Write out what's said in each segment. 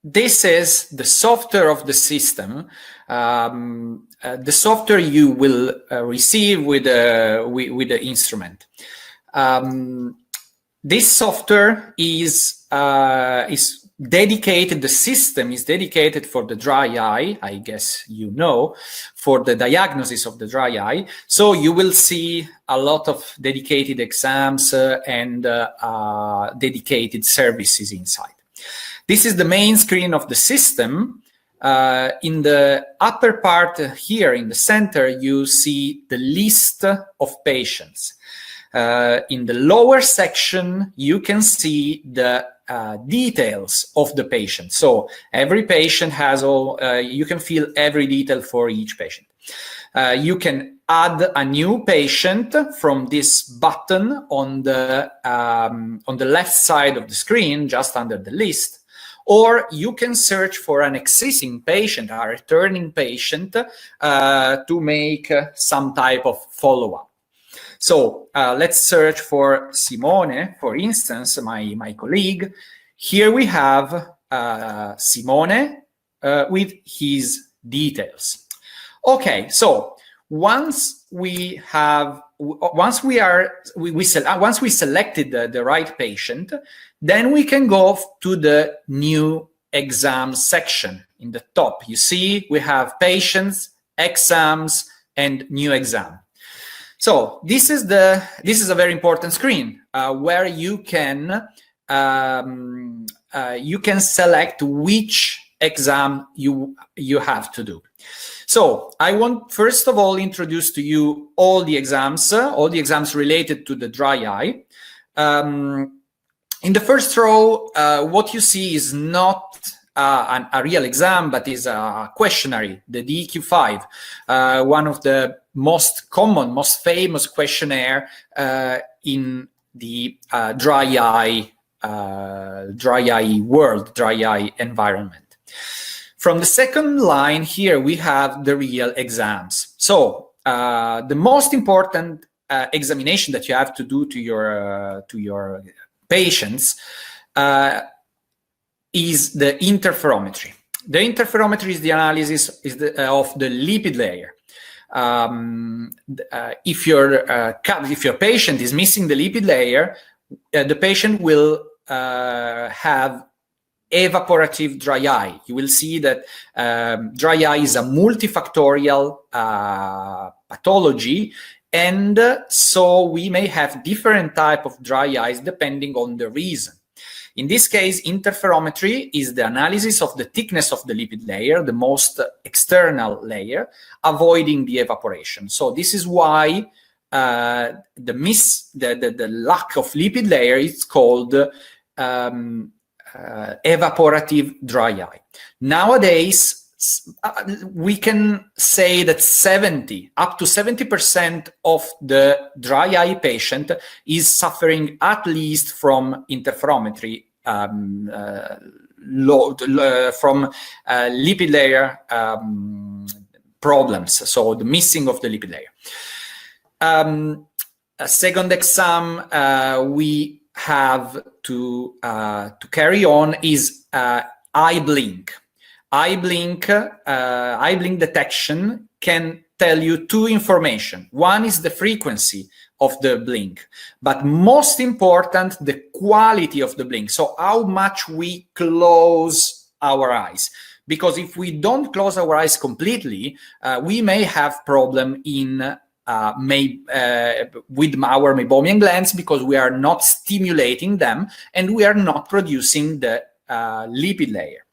this is the software of the system. The software you will receive with the instrument. This software is dedicated. The system is dedicated for the dry eye. I guess you know, for the diagnosis of the dry eye. So you will see a lot of dedicated exams and dedicated services inside. This is the main screen of the system. In the upper part here in the center, you see the list of patients. In the lower section, you can see the details of the patient. So every patient has all, you can feel every detail for each patient. You can add a new patient from this button on the left side of the screen, just under the list. Or you can search for an existing patient, a returning patient, to make some type of follow-up. So let's search for Simone, for instance, my colleague. Here we have Simone with his details. Okay, so once we selected the right patient, then we can go to the new exam section. In the top, you see we have patients, exams, and new exam. So this is a very important screen where you can select which exam you have to do. So I want first of all introduce to you all the exams related to the dry eye. In the first row, what you see is not a real exam, but is a questionnaire, the DEQ5, one of the most common, most famous questionnaire in the dry eye world, dry eye environment. From the second line here, we have the real exams. So the most important examination that you have to do to your patients is the interferometry. The interferometry is the analysis of the lipid layer. If your patient is missing the lipid layer, the patient will have evaporative dry eye. You will see that dry eye is a multifactorial pathology, and so we may have different type of dry eyes depending on the reason. In this case, interferometry is the analysis of the thickness of the lipid layer, the most external layer, avoiding the evaporation. So this is why the lack of lipid layer is called evaporative dry eye. Nowadays, we can say that up to 70% of the dry eye patient is suffering at least from interferometry, from lipid layer problems, so the missing of the lipid layer. A second exam we have to carry on is eye blink. Eye blink detection can tell you two information. One is the frequency of the blink, but most important, the quality of the blink. So how much we close our eyes. Because if we don't close our eyes completely, we may have problem in with our meibomian glands, because we are not stimulating them and we are not producing the lipid layer.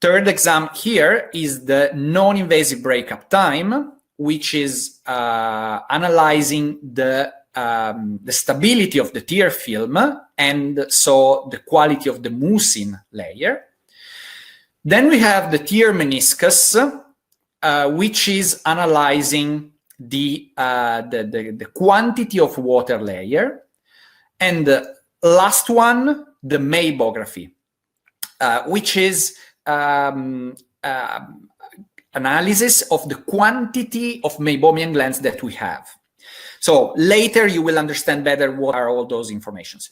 Third exam here is the non-invasive breakup time, which is analyzing the stability of the tear film and so the quality of the mucin layer. Then we have the tear meniscus, which is analyzing the quantity of water layer. And the last one, the meibography, which is analysis of the quantity of meibomian glands that we have. So later you will understand better what are all those informations.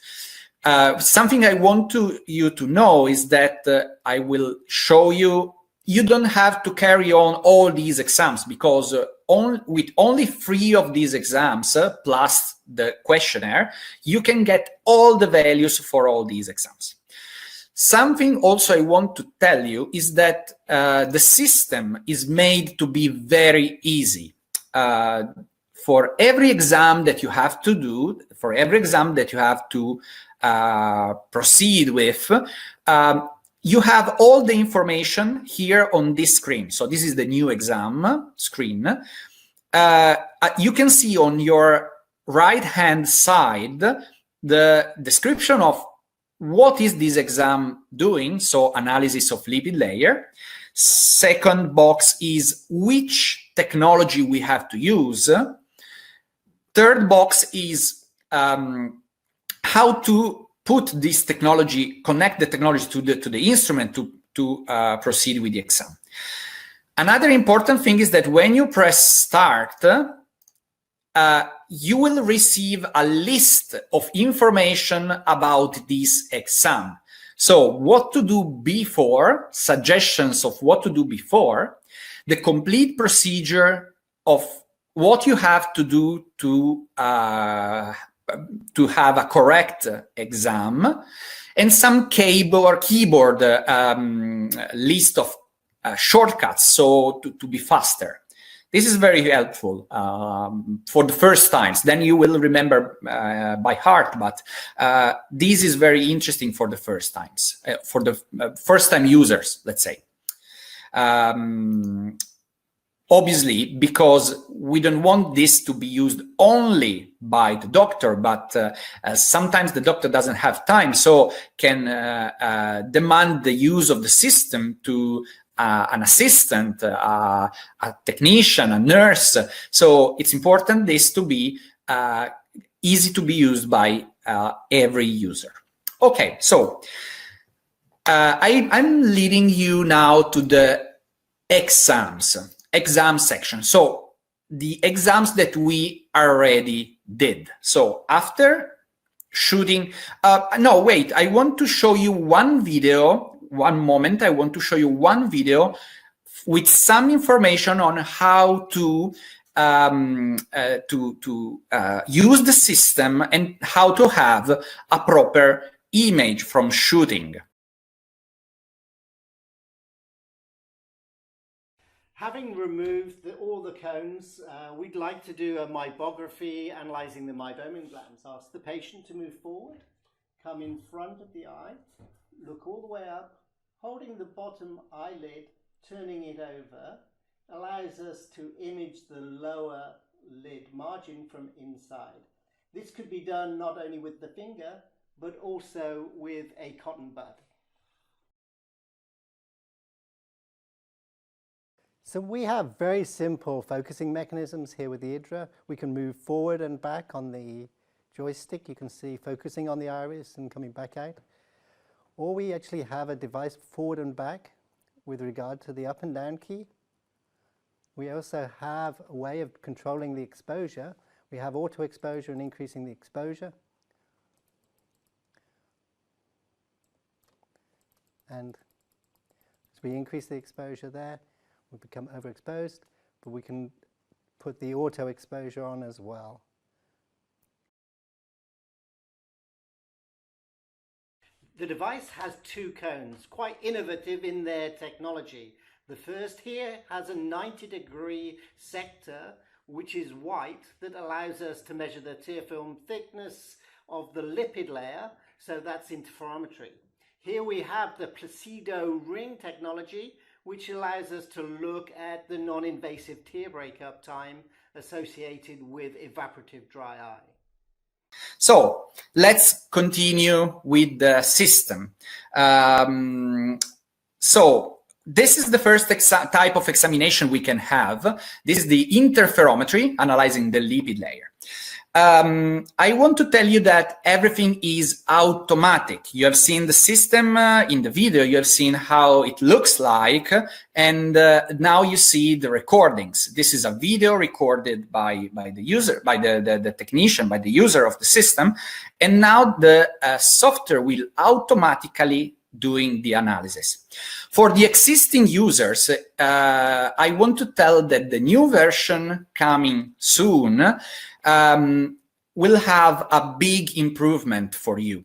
Something I want you to know is that I will show you, you don't have to carry on all these exams, because with only 3 of these exams plus the questionnaire, you can get all the values for all these exams. Something also I want to tell you is that the system is made to be very easy. For every exam that you have to do, for every exam that you have to proceed with, you have all the information here on this screen. So this is the new exam screen. You can see on your right-hand side the description of what is this exam doing, so analysis of lipid layer. Second box is which technology we have to use. Third box is how to put this technology, connect the technology to the instrument to proceed with the exam. Another important thing is that when you press start, you will receive a list of information about this exam. So what to do before, suggestions of what to do before, the complete procedure of what you have to do to have a correct exam, and some keyboard list of shortcuts, so to be faster. This is very helpful for the first times. Then you will remember by heart, but this is very interesting for the first times, for the first-time users, let's say. Obviously, because we don't want this to be used only by the doctor, but sometimes the doctor doesn't have time, so can demand the use of the system to an assistant, a technician, a nurse. So it's important this to be easy to be used by every user. Okay, so I'm leading you now to the exam section. So the exams that we already did. So after shooting, no, wait, I want to show you one video. One moment, I want to show you one video with some information on how to use the system and how to have a proper image from shooting. Having removed all the cones, we'd like to do a mybography analyzing the meibomian glands. Ask the patient to move forward, come in front of the eye, look all the way up, holding the bottom eyelid, turning it over, allows us to image the lower lid margin from inside. This could be done not only with the finger, but also with a cotton bud. So we have very simple focusing mechanisms here with the IDRA. We can move forward and back on the joystick. You can see focusing on the iris and coming back out. Or we actually have a device forward and back with regard to the up and down key. We also have a way of controlling the exposure. We have auto exposure and increasing the exposure. And as we increase the exposure there, we become overexposed, but we can put the auto exposure on as well. The device has 2 cones, quite innovative in their technology. The first here has a 90-degree sector, which is white, that allows us to measure the tear film thickness of the lipid layer, so that's interferometry. Here we have the Placido ring technology, which allows us to look at the non-invasive tear breakup time associated with evaporative dry eye. So let's continue with the system. So this is the first type of examination we can have. This is the interferometry, analyzing the lipid layer. I want to tell you that everything is automatic. You have seen the system in the video, you have seen how it looks like, and now you see the recordings. This is a video recorded by the user, by the technician, by the user of the system, and now the software will automatically doing the analysis. For the existing users, I want to tell that the new version coming soon will have a big improvement for you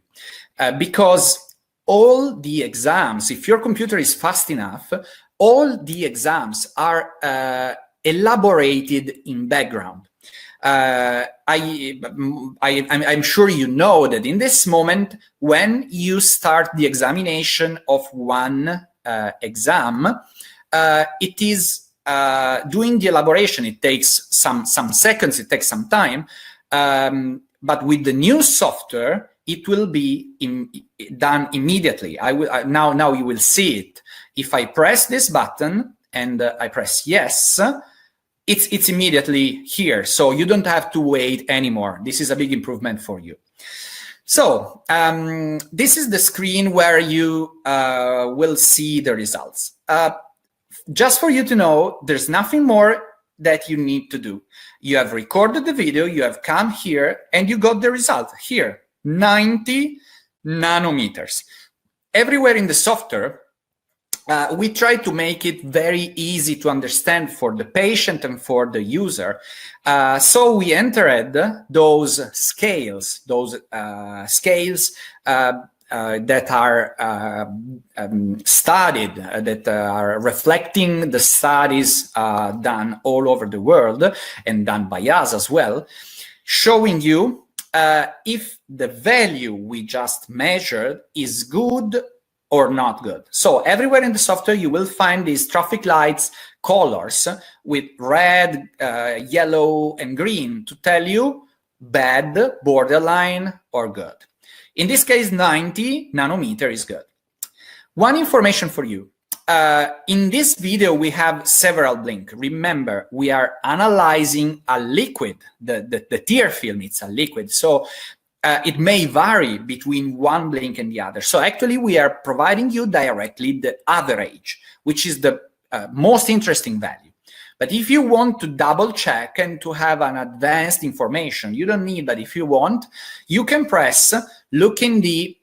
because all the exams, if your computer is fast enough, all the exams are elaborated in background. I'm sure you know that in this moment, when you start the examination of one exam, it is doing the elaboration. It takes some seconds, it takes some time, but with the new software, it will be done immediately. Now you will see it. If I press this button and I press yes, it's immediately here. So you don't have to wait anymore. This is a big improvement for you. So this is the screen where you will see the results. Just for you to know, there's nothing more that you need to do. You have recorded the video, you have come here, and you got the result here, 90 nanometers. Everywhere in the software, we try to make it very easy to understand for the patient and for the user. So we entered those scales that are studied, that are reflecting the studies done all over the world and done by us as well, showing you if the value we just measured is good or not good. So everywhere in the software, you will find these traffic lights colors with red, yellow, and green to tell you bad, borderline, or good. In this case, 90 nanometer is good. One information for you. In this video, we have several blink. Remember, we are analyzing a liquid. The tear film, it's a liquid. So it may vary between one blink and the other. So actually, we are providing you directly the average, which is the most interesting value. But if you want to double check and to have an advanced information, you don't need that. If you want, you can press, look in the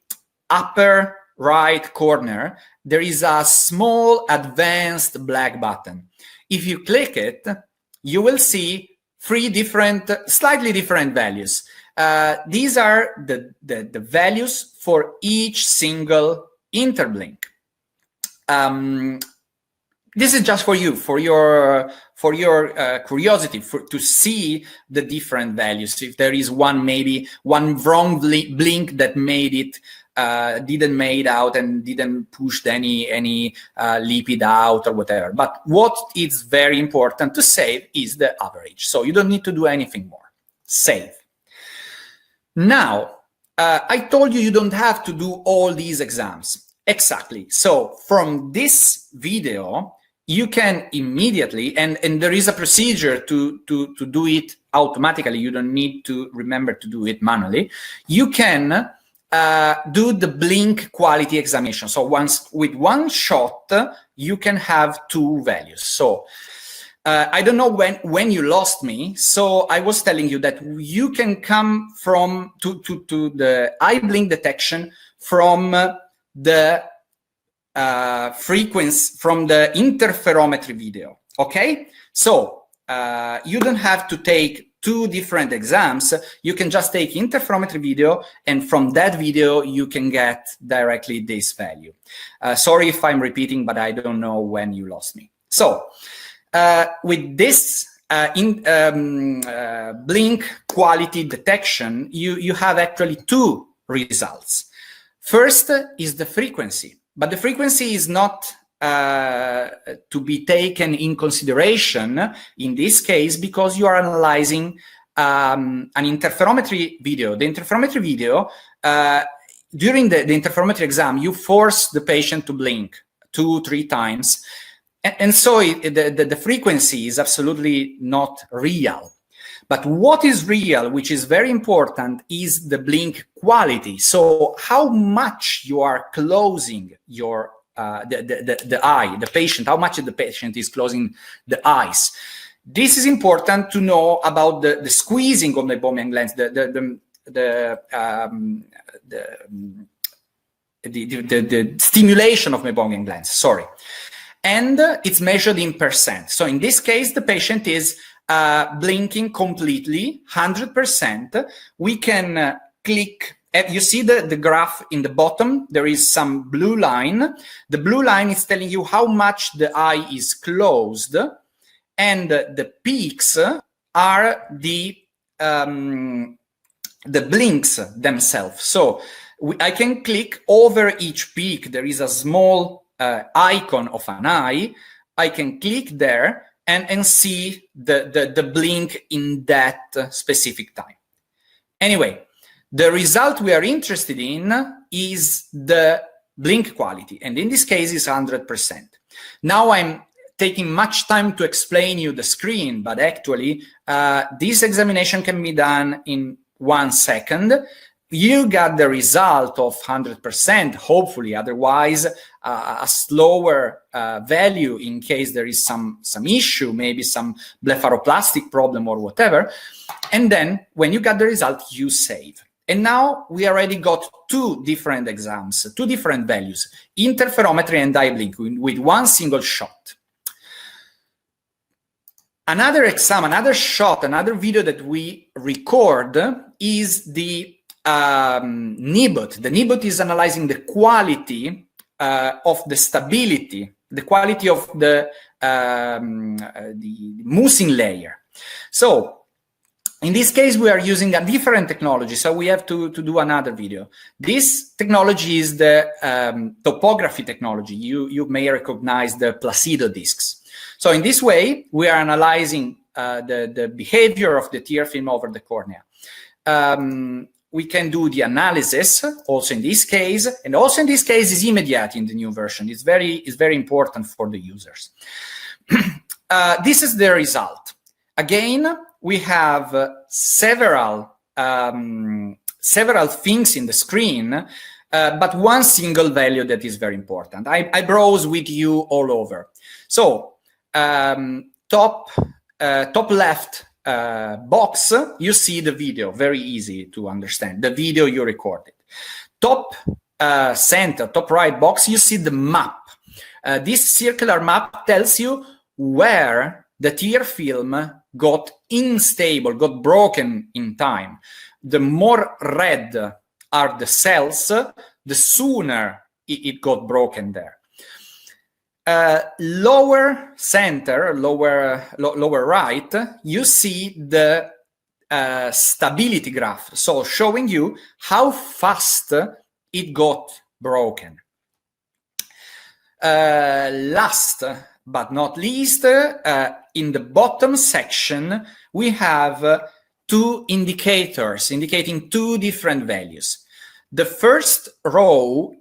upper right corner, there is a small advanced black button. If you click it, you will see three different, slightly different values. These are the values for each single interblink. This is just for you, for your curiosity, to see the different values. If there is maybe one wrong blink that made it didn't made out and didn't push any lipid out or whatever. But what is very important to save is the average. So you don't need to do anything more. Save. Now, I told you don't have to do all these exams. Exactly. So from this video, you can immediately, and there is a procedure to do it automatically. You don't need to remember to do it manually. You can do the blink quality examination. So with one shot, you can have two values. So I don't know when you lost me. So I was telling you that you can come from to the eye blink detection from the frequency, from the interferometry video. Okay, so you don't have to take two different exams. You can just take interferometry video, and from that video you can get directly this value. Sorry if I'm repeating, but I don't know when you lost me. So with this blink quality detection, you have actually two results. First is the frequency, but the frequency is not to be taken in consideration in this case because you are analyzing an interferometry video. The interferometry video, during the interferometry exam, you force the patient to blink 2-3 times. And so the frequency is absolutely not real. But what is real, which is very important, is the blink quality. So how much you are closing your the eye, the patient, how much the patient is closing the eyes. This is important to know about the squeezing of the meibomian glands, the stimulation of meibomian glands, sorry. And it's measured in percent. So in this case, the patient is blinking completely, 100%. We can click. You see the graph in the bottom, there is some blue line. The blue line is telling you how much the eye is closed, and the peaks are the blinks themselves. So I can click over each peak. There is a small icon of an eye. I can click there and see the blink in that specific time. Anyway, the result we are interested in is the blink quality, and in this case is 100%. Now I'm taking much time to explain you the screen, but actually this examination can be done in 1 second. You got the result of 100%, hopefully, otherwise a slower value in case there is some issue, maybe some blepharoplastic problem or whatever. And then when you got the result, you save. And now we already got 2 different exams, 2 different values, interferometry and eye blink with 1 single shot. Another exam, another shot, another video that we record is the NIBUT. The NIBUT is analyzing the quality of the stability, the quality of the mucin layer. So in this case, we are using a different technology, so we have to do another video. This technology is the topography technology. You may recognize the Placido discs. So in this way, we are analyzing the behavior of the tear film over the cornea. We can do the analysis also in this case, and also in this case is immediate in the new version. It's very important for the users. This is the result. Again, we have several things in the screen, but 1 single value that is very important. I browse with you all over. So top left box, you see the video, very easy to understand, the video you recorded. Top center, top right box, you see the map. This circular map tells you where the tear film got unstable, got broken in time. The more red are the cells, the sooner it got broken there. Lower center, lower right, you see the stability graph, so showing you how fast it got broken. Last but not least, in the bottom section, we have 2 indicators indicating 2 different values. The first row,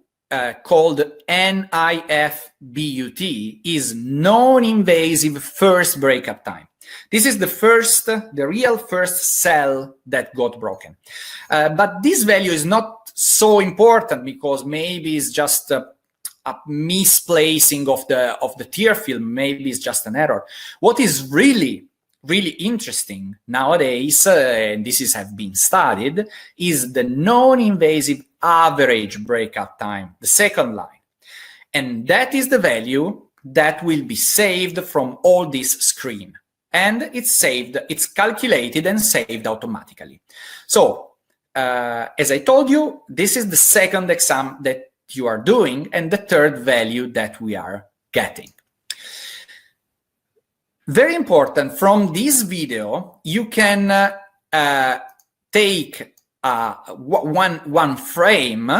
called NIFBUT, is non-invasive first breakup time. This is the real first cell that got broken. But this value is not so important because maybe it's just a misplacing of the tear film, maybe it's just an error. What is really interesting nowadays, and have been studied, is the non-invasive average breakup time, the second line. And that is the value that will be saved from all this screen. And it's calculated and saved automatically. So, as I told you, this is the second exam that you are doing and the third value that we are getting. Very important, from this video, you can take one frame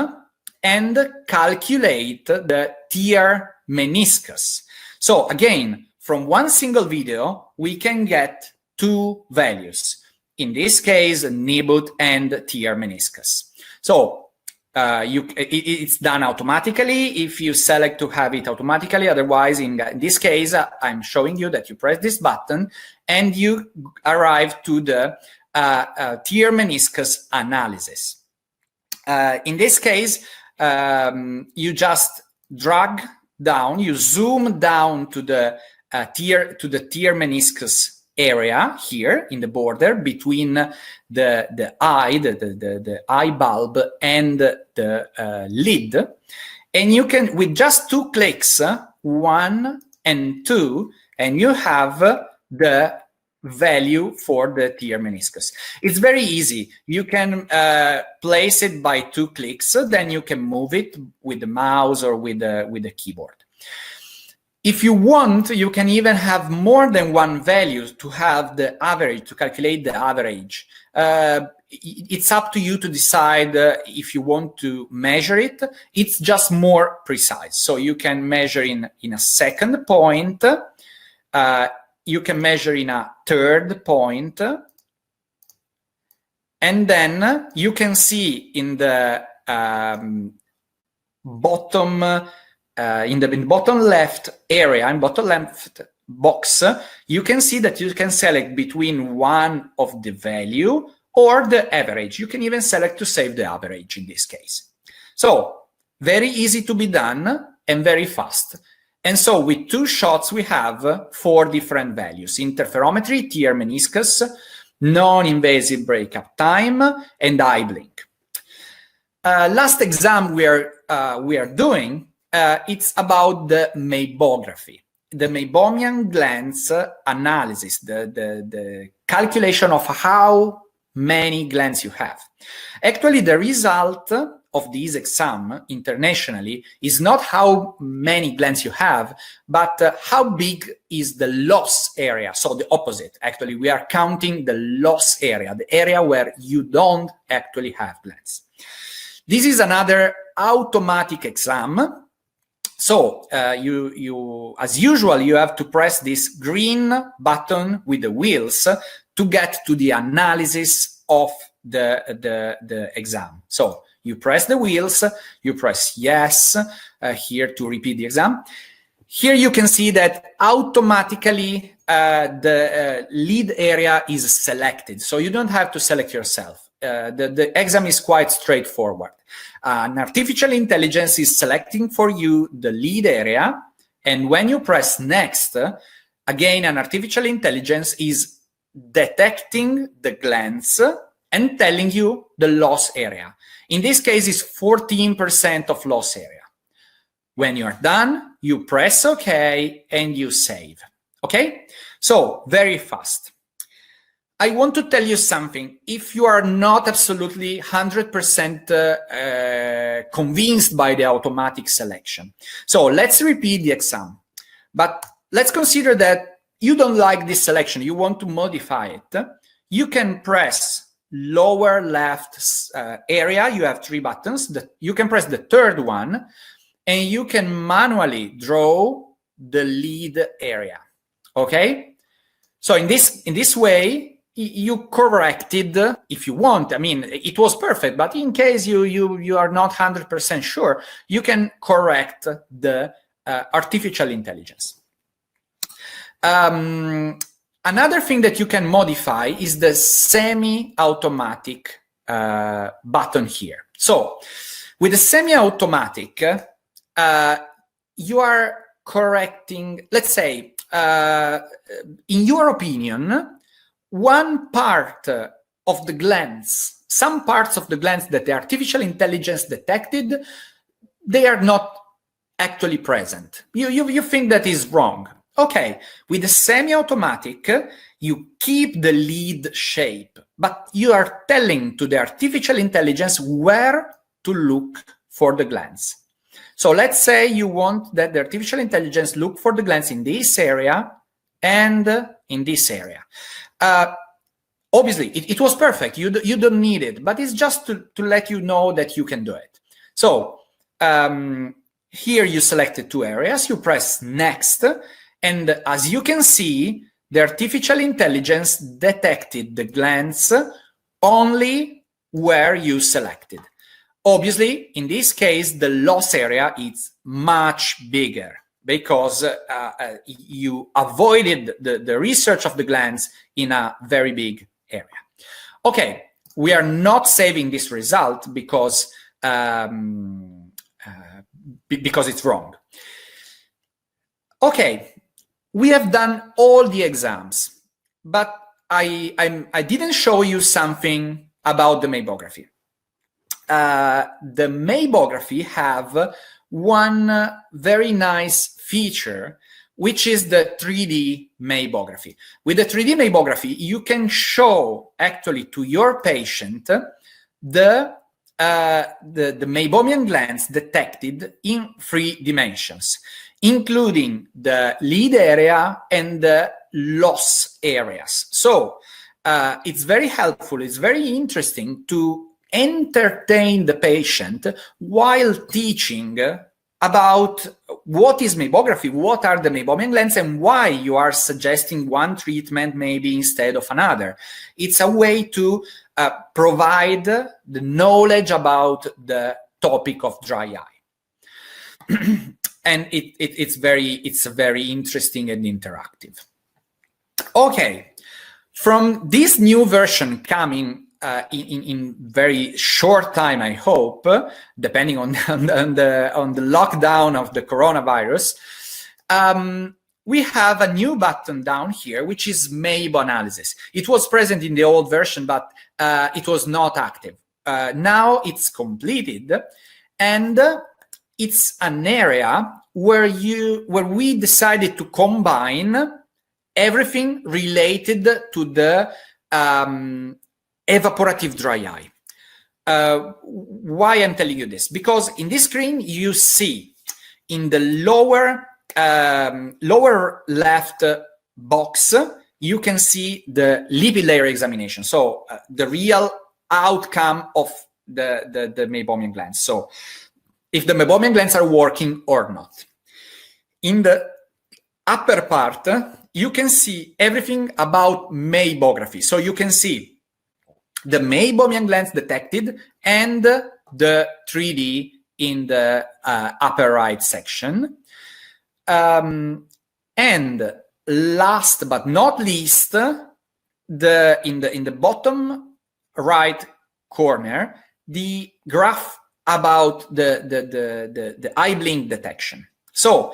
and calculate the tear meniscus. So again, from 1 single video, we can get 2 values. In this case, NIBUT and tear meniscus. So it's done automatically if you select to have it automatically. Otherwise, in this case, I'm showing you that you press this button and you arrive to the tear meniscus analysis. In this case, you just drag down, you zoom down to the tear meniscus area here in the border between the eye, the eye bulb and the lid, and you can, with just 2 clicks, 1 and 2, and you have the value for the tear meniscus. It's very easy. You can place it by 2 clicks, then you can move it with the mouse or with the keyboard. If you want, you can even have more than 1 value to have the average, to calculate the average. It's up to you to decide if you want to measure it. It's just more precise. So you can measure in a second point, you can measure in a third point, and then you can see in the bottom in the bottom left area, in bottom left box, you can see that you can select between one of the value or the average. You can even select to save the average in this case. So very easy to be done and very fast. And so with 2 shots, we have 4 different values: interferometry, tear meniscus, non-invasive breakup time, and eye blink. Last exam we are doing, it's about the meibography, the meibomian glands analysis, the calculation of how many glands you have. Actually, the result of this exam internationally is not how many glands you have, but how big is the loss area. So the opposite. Actually, we are counting the loss area, the area where you don't actually have glands. This is another automatic exam. So you, as usual, you have to press this green button with the wheels to get to the analysis of the exam. So you press the wheels, you press yes here to repeat the exam. Here you can see that automatically the lead area is selected. So you don't have to select yourself. The exam is quite straightforward. An artificial intelligence is selecting for you the lead area, and when you press next, again, an artificial intelligence is detecting the glands and telling you the loss area. In this case, it's 14% of loss area. When you're done, you press OK and you save. Okay? So, very fast. I want to tell you something. If you are not absolutely 100% convinced by the automatic selection, so let's repeat the exam. But let's consider that you don't like this selection, you want to modify it. You can press lower left area. You have 3 buttons. You can press the third one, and you can manually draw the lead area. Okay? So in this way, you corrected, if you want. I mean, it was perfect, but in case you are not 100% sure, you can correct the artificial intelligence. Another thing that you can modify is the semi-automatic button here. So with the semi-automatic, you are correcting, let's say, in your opinion, one part of the glands, some parts of the glands that the artificial intelligence detected, they are not actually present. You think that is wrong. Okay, with the semi-automatic, you keep the lead shape, but you are telling to the artificial intelligence where to look for the glands. So let's say you want that the artificial intelligence look for the glands in this area and in this area. Obviously, it was perfect. You don't need it, but it's just to let you know that you can do it. So here you selected 2 areas, you press next, and as you can see, the artificial intelligence detected the glands only where you selected. Obviously, in this case, the loss area is much bigger because you avoided the research of the glands in a very big area. Okay, we are not saving this result because it's wrong. Okay, we have done all the exams, but I didn't show you something about the mammography. The mammography have one very nice feature, which is the 3D mammography. With the 3D mammography, you can show actually to your patient the meibomian glands detected in 3 dimensions, including the lead area and the loss areas. So it's very helpful, it's very interesting to entertain the patient while teaching about what is mammography, what are the meibomian glands, and why you are suggesting one treatment maybe instead of another. It's a way to provide the knowledge about the topic of dry eye. And it's very interesting and interactive. Okay, from this new version coming in very short time, I hope, depending on the lockdown of the coronavirus, we have a new button down here, which is Meibo analysis. It was present in the old version, but it was not active. Now it's completed, and it's an area where we decided to combine everything related to the evaporative dry eye. Why I'm telling you this? Because in this screen you see in the lower left box, you can see the lipid layer examination. So the real outcome of the meibomian glands. So if the meibomian glands are working or not. In the upper part, you can see everything about mammography. So you can see the meibomian glands detected and the 3D in the upper right section. And last but not least, in the bottom right corner, the graph about the eye blink detection. So,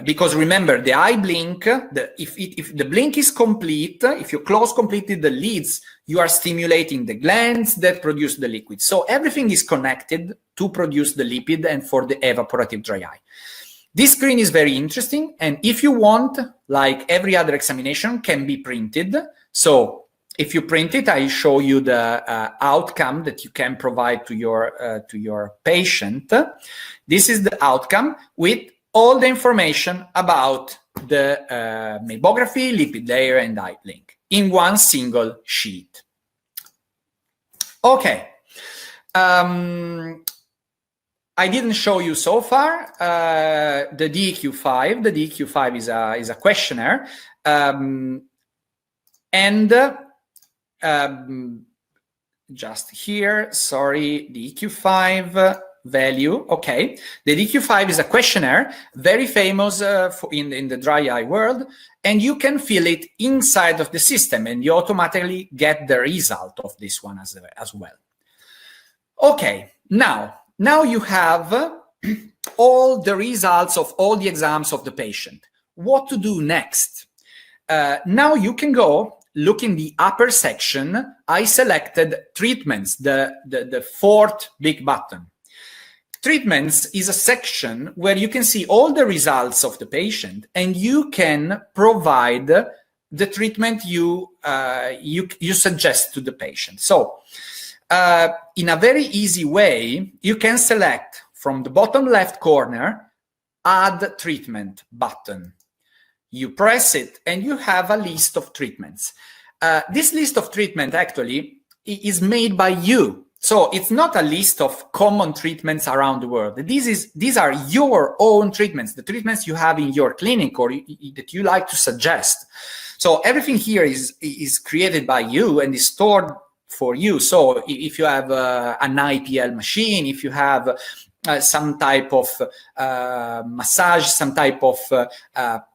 because remember, the eye blink, if the blink is complete, if you close completely the lids, you are stimulating the glands that produce the liquid. So everything is connected to produce the lipid and for the evaporative dry eye. This screen is very interesting, and if you want, like every other examination, can be printed. So if you print it, I show you the outcome that you can provide to your patient. This is the outcome with all the information about the mammography, lipid layer, and eye blink in one single sheet. Okay. I didn't show you so far the DEQ5. The DEQ5 is a questionnaire, just here, sorry, DEQ5 value. Okay, the DEQ5 is a questionnaire, very famous in the dry eye world, and you can fill it inside of the system, and you automatically get the result of this one as well. Okay, now you have all the results of all the exams of the patient. What to do next? Now you can go look in the upper section. I selected treatments, the fourth big button. Treatments is a section where you can see all the results of the patient, and you can provide the treatment you suggest to the patient. So in a very easy way, you can select from the bottom left corner, Add Treatment button. You press it and you have a list of treatments. This list of treatment actually is made by you. So it's not a list of common treatments around the world. These are your own treatments, the treatments you have in your clinic or that you like to suggest. So everything here is created by you and is stored for you. So if you have an IPL machine, if you have some type of massage, some type of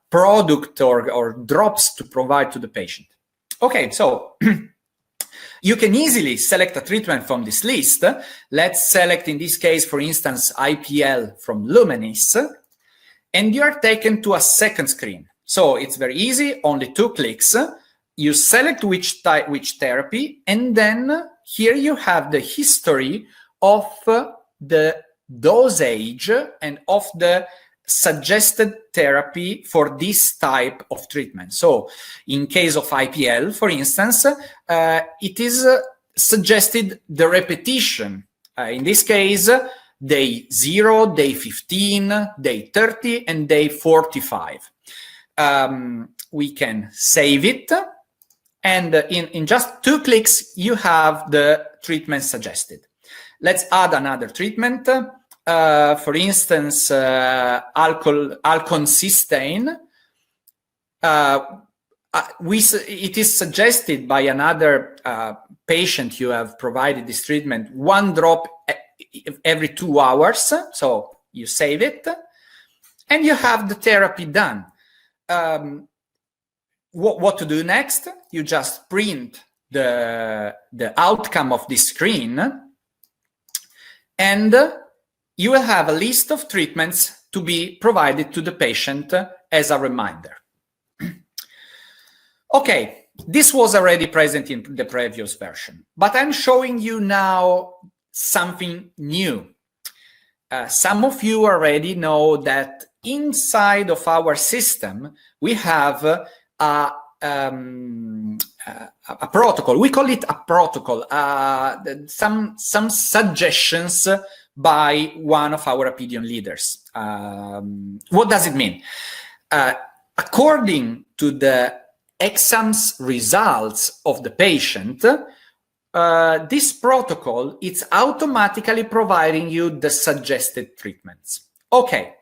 product or drops to provide to the patient. Okay, so you can easily select a treatment from this list. Let's select, in this case, for instance, IPL from Lumenis, and you are taken to a second screen. So it's very easy, only 2 clicks. You select which therapy, and then here you have the history of the dosage and of the suggested therapy for this type of treatment. So in case of IPL, for instance, it is suggested the repetition. In this case, day 0, day 15, day 30, and day 45. We can save it, and in just 2 clicks, you have the treatment suggested. Let's add another treatment. For instance, alconcystane. It is suggested by another patient you have provided this treatment, 1 drop every 2 hours. So you save it, and you have the therapy done. What to do next? You just print the outcome of this screen, and you will have a list of treatments to be provided to the patient as a reminder. Okay, this was already present in the previous version, but I'm showing you now something new. Some of you already know that inside of our system, we have a protocol. We call it a protocol, some suggestions by one of our opinion leaders. What does it mean? According to the exams results of the patient, this protocol is automatically providing you the suggested treatments. Okay,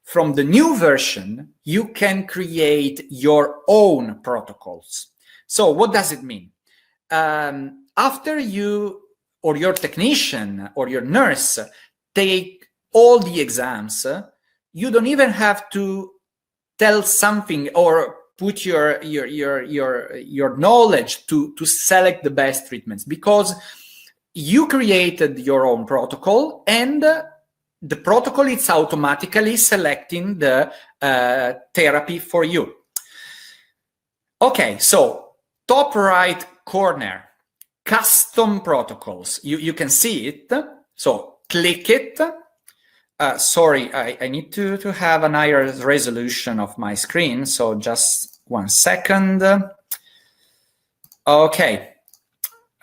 from the new version, you can create your own protocols. So what does it mean? After you or your technician or your nurse take all the exams, you don't even have to tell something or put your knowledge to select the best treatments, because you created your own protocol, and the protocol is automatically selecting the therapy for you. Okay, so top right corner, custom protocols. You can see it. So click it. Sorry, I need to have an higher resolution of my screen. So just 1 second. Okay.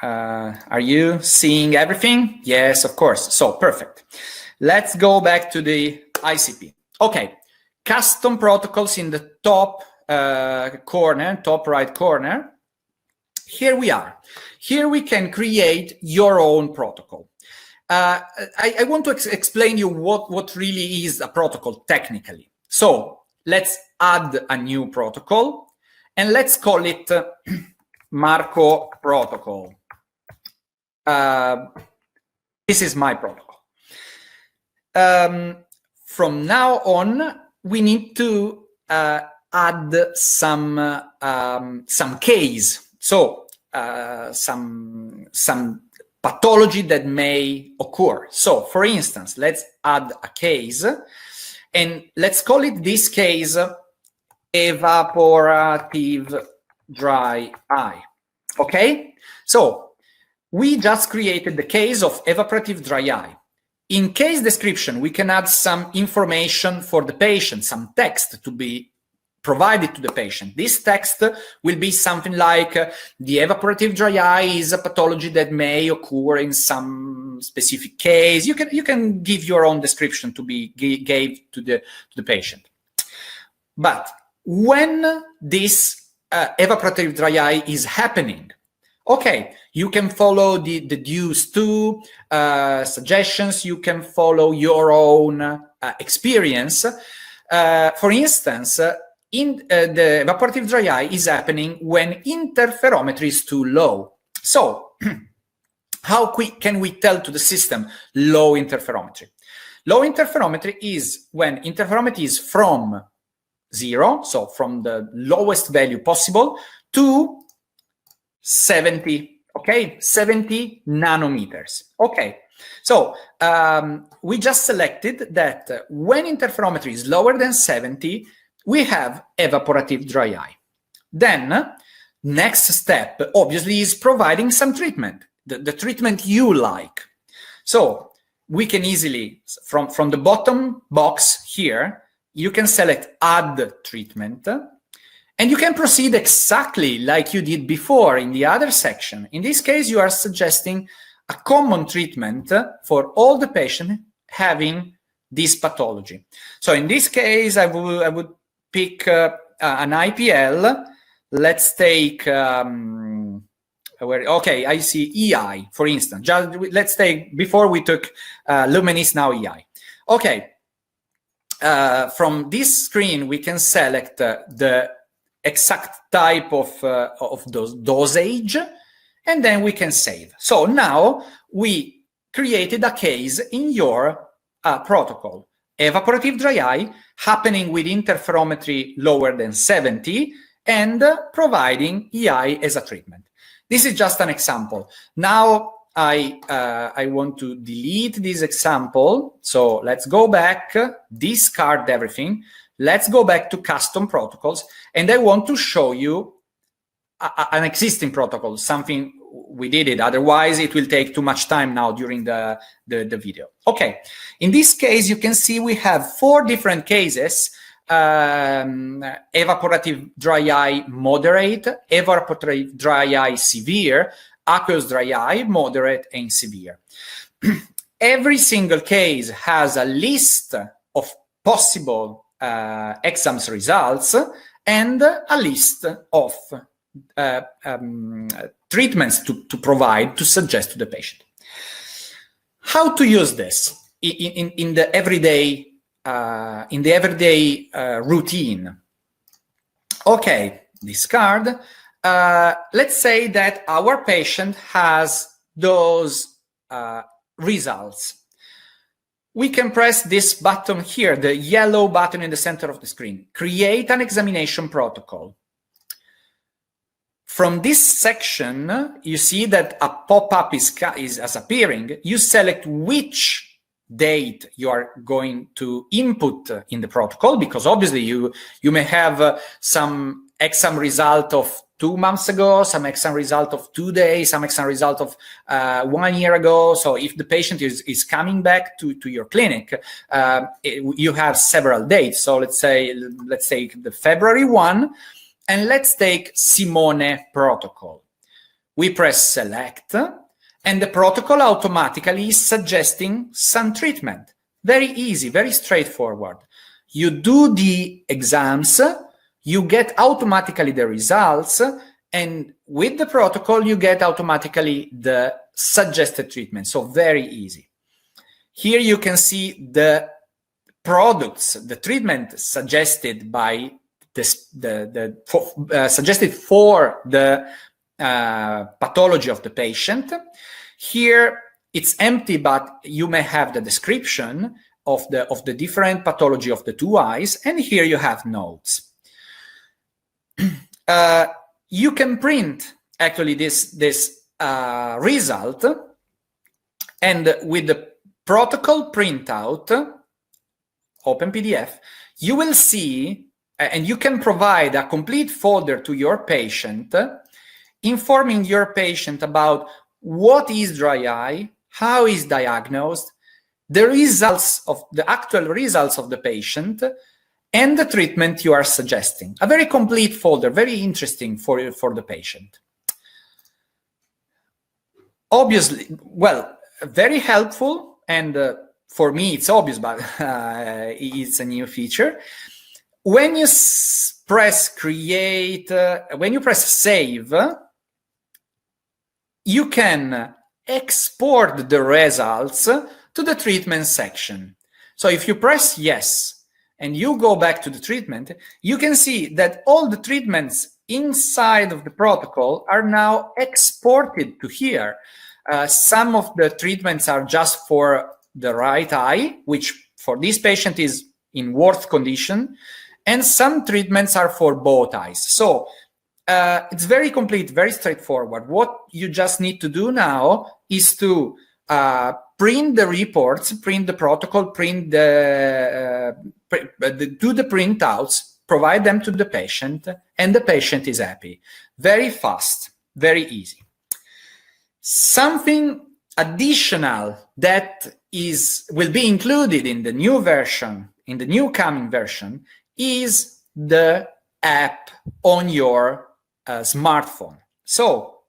Are you seeing everything? Yes, of course. So perfect. Let's go back to the ICP. Okay. Custom protocols in the top corner, top right corner. Here we are. Here we can create your own protocol. I want to explain you what really is a protocol technically. So let's add a new protocol, and let's call it Marco protocol. This is my protocol. From now on, we need to add some case. So some pathology that may occur. So for instance, let's add a case, and let's call it this case evaporative dry eye. Okay, so we just created the case of evaporative dry eye. In case description, we can add some information for the patient, some text to be provided to the patient. This text will be something like the evaporative dry eye is a pathology that may occur in some specific case. You can give your own description to be gave to the patient. But when this evaporative dry eye is happening, okay, you can follow the DUCE 2 suggestions. You can follow your own experience. For instance, the evaporative dry eye is happening when interferometry is too low. So How quick can we tell to the system low interferometry? Low interferometry is when interferometry is from 0, so from the lowest value possible, to 70, okay, 70 nanometers. Okay, so we just selected that when interferometry is lower than 70, we have evaporative dry eye. Then, next step, obviously, is providing some treatment, the treatment you like. So we can easily, from the bottom box here, you can select Add Treatment, and you can proceed exactly like you did before in the other section. In this case, you are suggesting a common treatment for all the patients having this pathology. So in this case, I would pick an IPL. Let's take, okay, I see EI, for instance. Just, let's take, before we took Lumenis, now EI. Okay, from this screen, we can select the exact type of dosage, and then we can save. So now we created a case in your protocol. Evaporative dry eye happening with interferometry lower than 70 and providing EI as a treatment. This is just an example. Now I want to delete this example. So let's go back, discard everything. Let's go back to custom protocols. And I want to show you an existing protocol, something we did it. Otherwise, it will take too much time now during the video. Okay, in this case, you can see we have 4 different cases. Evaporative dry eye moderate, evaporative dry eye severe, aqueous dry eye moderate and severe. Every single case has a list of possible exams results and a list of treatments to provide, to suggest to the patient. How to use this in the everyday routine? Okay, discard. Let's say that our patient has those results. We can press this button here, the yellow button in the center of the screen, create an examination protocol. From this section, you see that a pop-up is appearing. You select which date you are going to input in the protocol, because obviously you may have some exam result of 2 months ago, some exam result of 2 days, some exam result of 1 year ago. So if the patient is coming back to your clinic, you have several dates. So let's take the February 1, and let's take Simone protocol. We press select, and the protocol automatically is suggesting some treatment. Very easy, very straightforward. You do the exams, you get automatically the results, and with the protocol, you get automatically the suggested treatment. So very easy. Here you can see the products, the treatment suggested by suggested for the pathology of the patient. Here it's empty, but you may have the description of the different pathology of the 2 eyes, and here you have notes. You can print actually this result, and with the protocol printout, open PDF, you will see, and you can provide a complete folder to your patient, informing your patient about what is dry eye, how is diagnosed, the results of the actual results of the patient, and the treatment you are suggesting. A very complete folder, very interesting for the patient. Obviously, well, very helpful, and for me it's obvious, but it's a new feature. When you press create, when you press save, you can export the results to the treatment section. So if you press yes, and you go back to the treatment, you can see that all the treatments inside of the protocol are now exported to here. Some of the treatments are just for the right eye, which for this patient is in worse condition, and some treatments are for both eyes. So it's very complete, very straightforward. What you just need to do now is to print the reports, print the protocol, print do the printouts, provide them to the patient, and the patient is happy. Very fast, very easy. Something additional that will be included in the new version, in the new coming version, is the app on your smartphone. So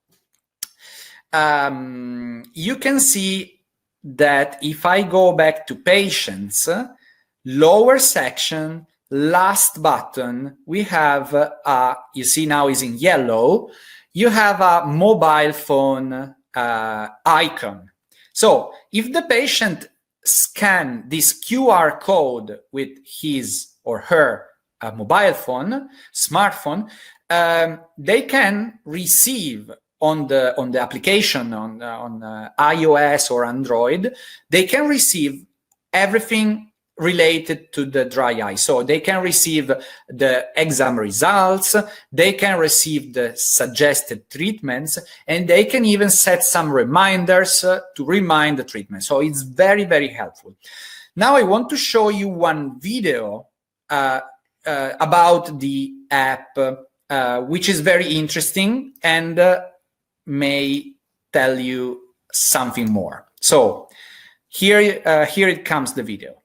you can see that if I go back to patients, lower section, last button, we have, you see now is in yellow, you have a mobile phone icon. So if the patient scan this QR code with his or her mobile phone, smartphone, they can receive on the application on iOS or Android, they can receive everything related to the dry eye. So they can receive the exam results, they can receive the suggested treatments, and they can even set some reminders to remind the treatment. So it's very, very helpful. Now I want to show you one video about the app, which is very interesting and may tell you something more. So here it comes, the video.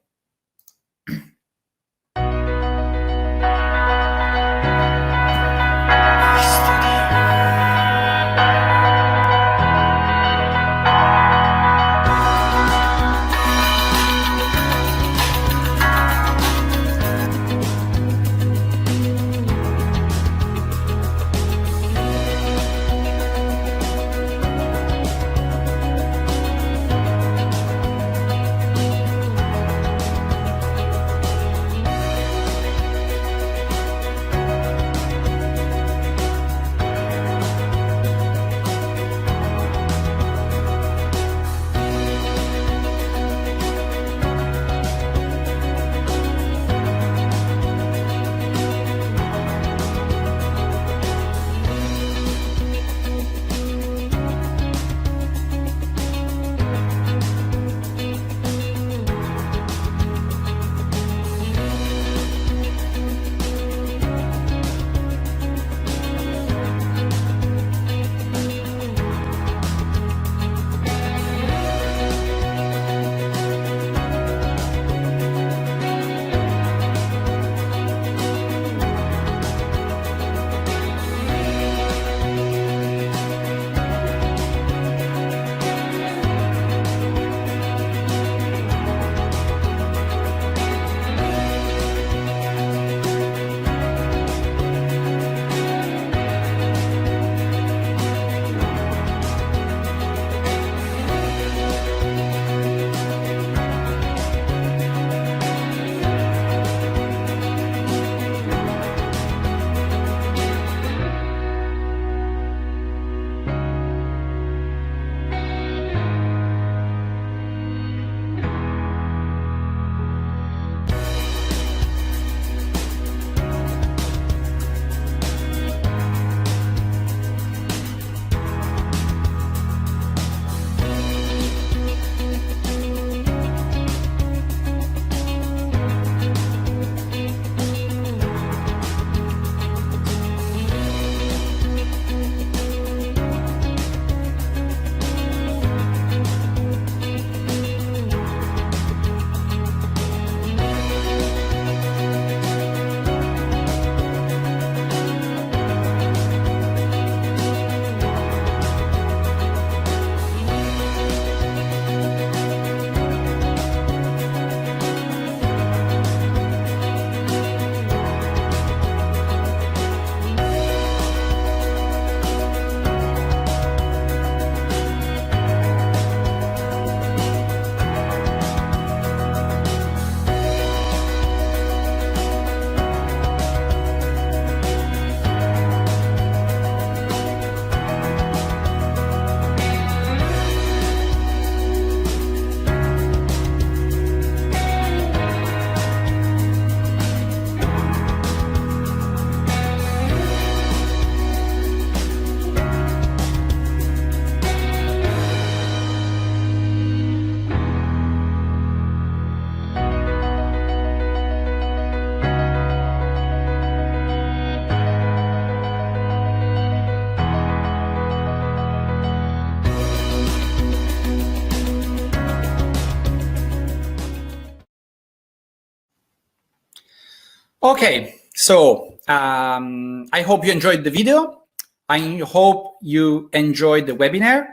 Okay, so I hope you enjoyed the video. I hope you enjoyed the webinar.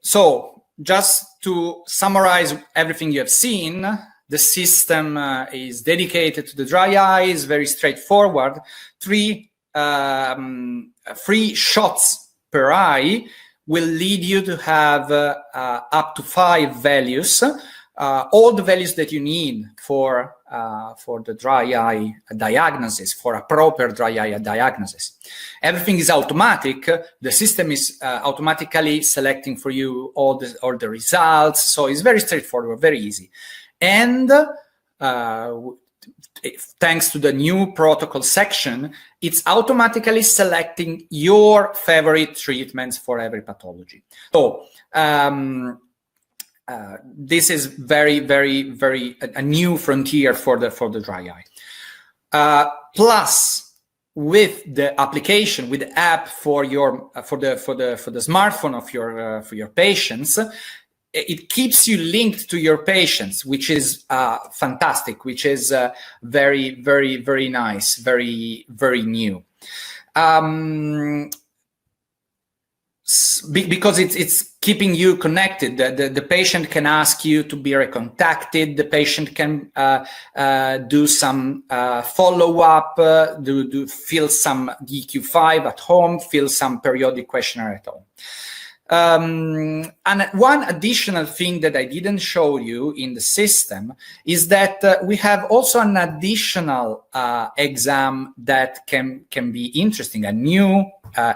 So just to summarize everything you have seen, the system is dedicated to the dry eye, is very straightforward. Three shots per eye will lead you to have up to 5 values, all the values that you need for the dry eye diagnosis, for a proper dry eye diagnosis. Everything is automatic. The system is automatically selecting for you all the results. So it's very straightforward, very easy. And thanks to the new protocol section, it's automatically selecting your favorite treatments for every pathology. So this is very, very, very a new frontier for the dry eye. Plus, with the application, with the app for your for the smartphone of your for your patients, it keeps you linked to your patients, which is fantastic, which is very, very, very nice, very, very new. Because it's keeping you connected. The patient can ask you to be recontacted. The patient can do some follow-up, fill some DQ5 at home, fill some periodic questionnaire at home. And one additional thing that I didn't show you in the system is that we have also an additional exam that can be interesting, a new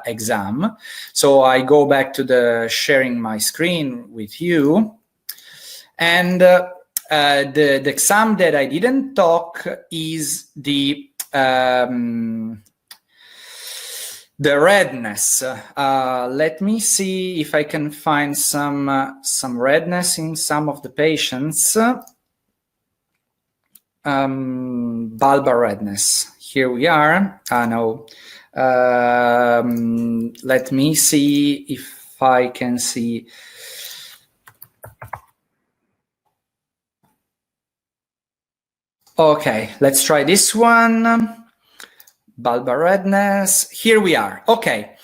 exam. So I go back to the sharing my screen with you. And the exam that I didn't talk is the redness. Let me see if I can find some redness in some of the patients. Bulbar redness. Here we are. No. Let me see if I can see. Okay, let's try this one. Bulbar redness. Here we are. Okay.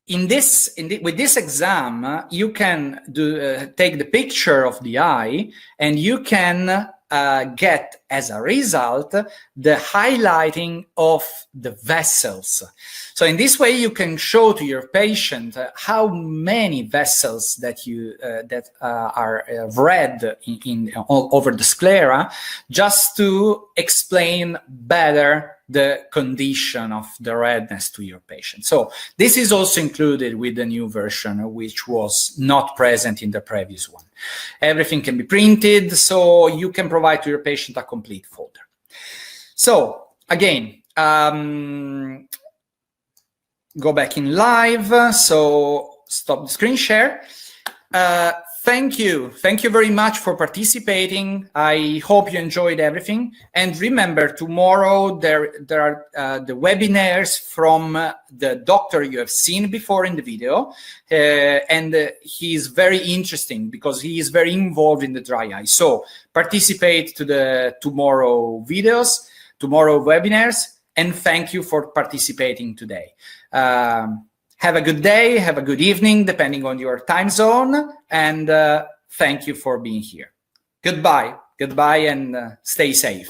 With this exam, you can take the picture of the eye, and you can get as a result the highlighting of the vessels. So in this way, you can show to your patient how many vessels that are red all over the sclera, just to explain better the condition of the redness to your patient. So this is also included with the new version, which was not present in the previous one. Everything can be printed, so you can provide to your patient a complete folder. So again, go back in live. So stop the screen share. Thank you very much for participating. I hope you enjoyed everything. And remember, tomorrow there are the webinars from the doctor you have seen before in the video, and he is very interesting because he is very involved in the dry eye. So participate to the tomorrow videos, tomorrow webinars, and thank you for participating today. Have a good day, have a good evening, depending on your time zone, and thank you for being here. Goodbye, and stay safe.